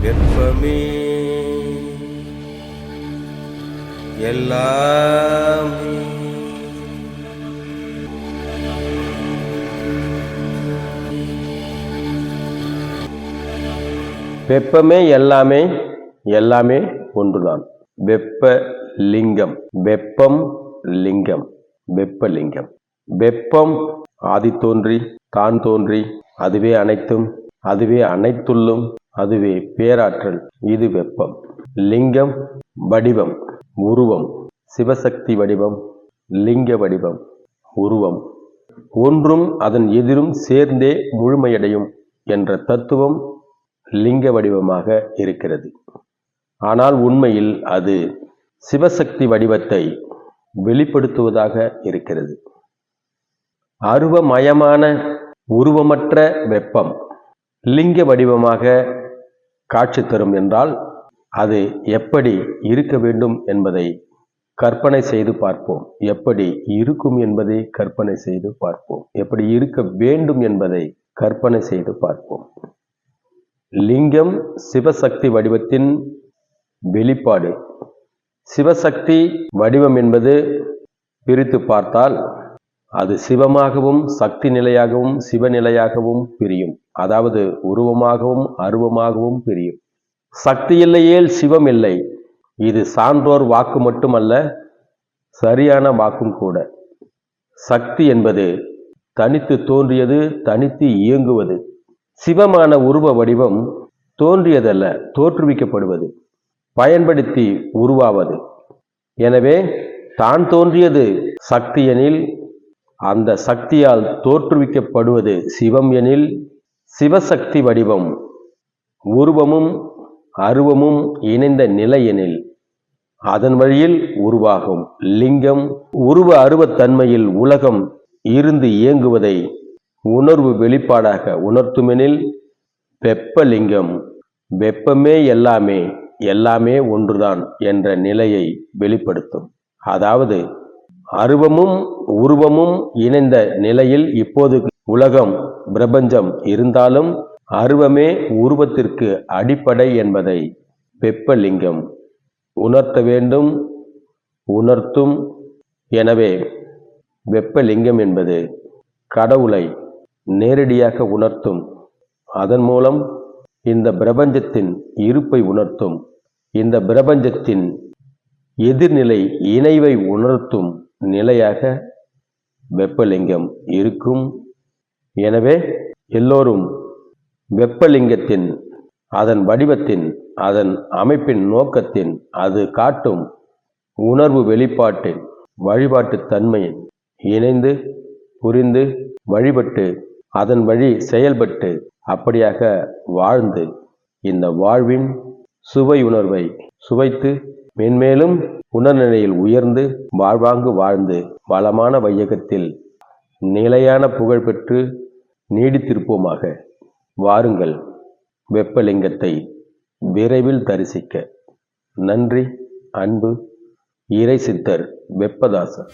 வெப்பமே எல்லாமே. வெப்பமே எல்லாமே, எல்லாமே ஒன்றுதான். வெப்ப லிங்கம். வெப்பம் லிங்கம், வெப்பலிங்கம். வெப்பம் ஆதி தோன்றி தான் தோன்றி அதுவே அனைத்தும், அதுவே அனைத்துள்ளும், அதுவே பேராற்றல். இது வெப்பம். லிங்கம் வடிவம், உருவம். சிவசக்தி வடிவம், லிங்க வடிவம், உருவம். ஒன்றும் அதன் எதிரும் சேர்ந்தே முழுமையடையும் என்ற தத்துவம் லிங்க வடிவமாக இருக்கிறது. ஆனால் உண்மையில் அது சிவசக்தி வடிவத்தை வெளிப்படுத்துவதாக இருக்கிறது. அருவமயமான உருவமற்ற வெப்பம் லிங்க வடிவமாக காட்சி தரும் என்றால் அது எப்படி இருக்க வேண்டும் என்பதை கற்பனை செய்து பார்ப்போம். எப்படி இருக்கும் என்பதை கற்பனை செய்து பார்ப்போம். எப்படி இருக்க வேண்டும் என்பதை கற்பனை செய்து பார்ப்போம். லிங்கம் சிவசக்தி வடிவத்தின் வெளிப்பாடு. சிவசக்தி வடிவம் என்பது பிரித்து பார்த்தால் அது சிவமாகவும் சக்தி நிலையாகவும் சிவநிலையாகவும் பிரியும். அதாவது உருவமாகவும் அருவமாகவும் பிரியும். சக்தி இல்லையேல் சிவம் இல்லை. இது சான்றோர் வாக்கு மட்டுமல்ல, சரியான வாக்கும் கூட. சக்தி என்பது தனித்து தோன்றியது, தனித்து இயங்குவது. சிவமான உருவ வடிவம் தோன்றியதல்ல, தோற்றுவிக்கப்படுவது, பயன்படுத்தி உருவாவது. எனவே தான் தோன்றியது சக்தி எனில், அந்த சக்தியால் தோற்றுவிக்கப்படுவது சிவம் எனில், சிவசக்தி வடிவம் உருவமும் அருவமும் இணைந்த நிலை எனில் அதன் வழியில் உருவாகும் லிங்கம் உருவ அருவத்தன்மையில் உலகம் இருந்து இயங்குவதை உணர்வு வெளிப்பாடாக உணர்த்துமெனில் வெப்பலிங்கம் வெப்பமே எல்லாமே, எல்லாமே ஒன்றுதான் என்ற நிலையை வெளிப்படுத்தும். அதாவது அருவமும் உருவமும் இணைந்த நிலையில் இப்போது உலகம் பிரபஞ்சம் இருந்தாலும் அருவமே உருவத்திற்கு அடிப்படை என்பதை வெப்பலிங்கம் உணர்த்த வேண்டும், உணர்த்தும். எனவே வெப்பலிங்கம் என்பது கடவுளை நேரடியாக உணர்த்தும். அதன் மூலம் இந்த பிரபஞ்சத்தின் இருப்பை உணர்த்தும். இந்த பிரபஞ்சத்தின் எதிர்நிலை இணைவை உணர்த்தும் நிலையாக வெப்பலிங்கம் இருக்கும். எனவே எல்லோரும் வெப்பலிங்கத்தின், அதன் வடிவத்தின், அதன் அமைப்பின் நோக்கத்தின், அது காட்டும் உணர்வு வெளிப்பாட்டின், வழிபாட்டு தன்மையின் இணைந்து புரிந்து வழிபட்டு அதன் வழி செயல்பட்டு அப்படியாக வாழ்ந்து இந்த வாழ்வின் சுவை உணர்வை சுவைத்து மென்மேலும் உணர்நிலையில் உயர்ந்து வாழ்வாங்கு வாழ்ந்து வளமான வையகத்தில் நிலையான புகழ் பெற்று நீடித்திருப்போமாக. வாருங்கள் வெப்பலிங்கத்தை விரைவில் தரிசிக்க. நன்றி. அன்பு. இறை சித்தர் வெப்பதாசர்.